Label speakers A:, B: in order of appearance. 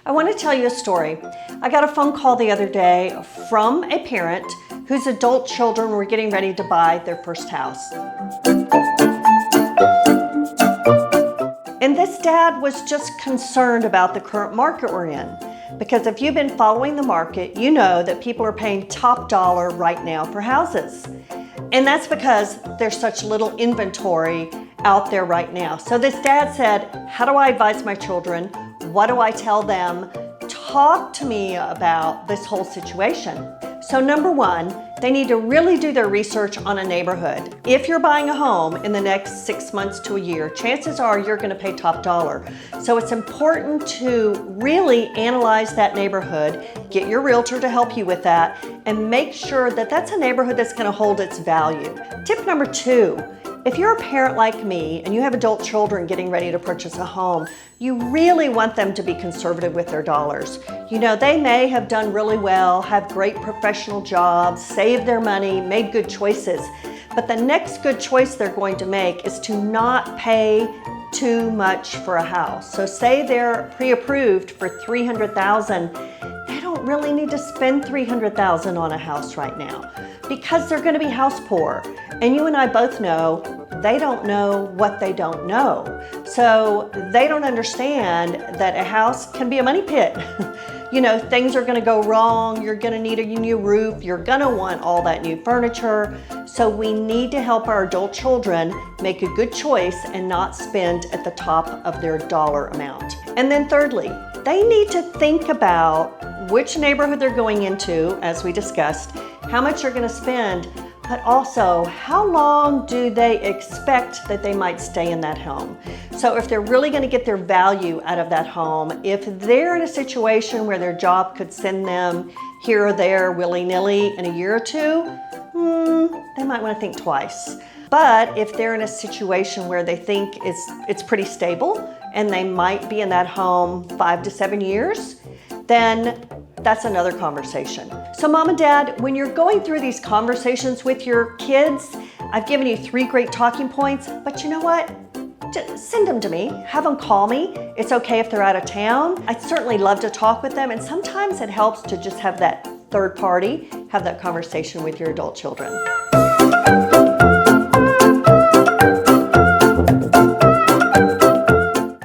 A: I want to tell you a story. I got a phone call the other day from a parent whose adult children were getting ready to buy their first house. And this dad was just concerned about the current market we're in. Because if you've been following the market, you know that people are paying top dollar right now for houses. And that's because there's such little inventory out there right now. So this dad said, how do I advise my children? What do I tell them? Talk to me about this whole situation. So number one, they need to really do their research on a neighborhood. If you're buying a home in the next 6 months to a year, chances are you're going to pay top dollar. So it's important to really analyze that neighborhood, get your realtor to help you with that, and make sure that that's a neighborhood that's going to hold its value. Tip number two, if you're a parent like me and you have adult children getting ready to purchase a home, you really want them to be conservative with their dollars. You know, they may have done really well, have great professional jobs, saved their money, made good choices, but the next good choice they're going to make is to not pay too much for a house. So say they're pre-approved for $300,000, they don't really need to spend $300,000 on a house right now because they're going to be house poor. And you and I both know they don't know what they don't know. So they don't understand that a house can be a money pit. You know, things are going to go wrong. You're going to need a new roof. You're going to want all that new furniture. So we need to help our adult children make a good choice and not spend at the top of their dollar amount. And then thirdly, they need to think about which neighborhood they're going into, as we discussed, how much you're going to spend, but also how long do they expect that they might stay in that home. So if they're really going to get their value out of that home, if they're in a situation where their job could send them here or there willy-nilly in a year or two, they might want to think twice. But if they're in a situation where they think it's pretty stable and they might be in that home 5 to 7 years, then that's another conversation. So mom and dad, when you're going through these conversations with your kids, I've given you 3 great talking points, but you know what? Just send them to me, have them call me. It's okay if they're out of town. I'd certainly love to talk with them, and sometimes it helps to just have that third party, have that conversation with your adult children.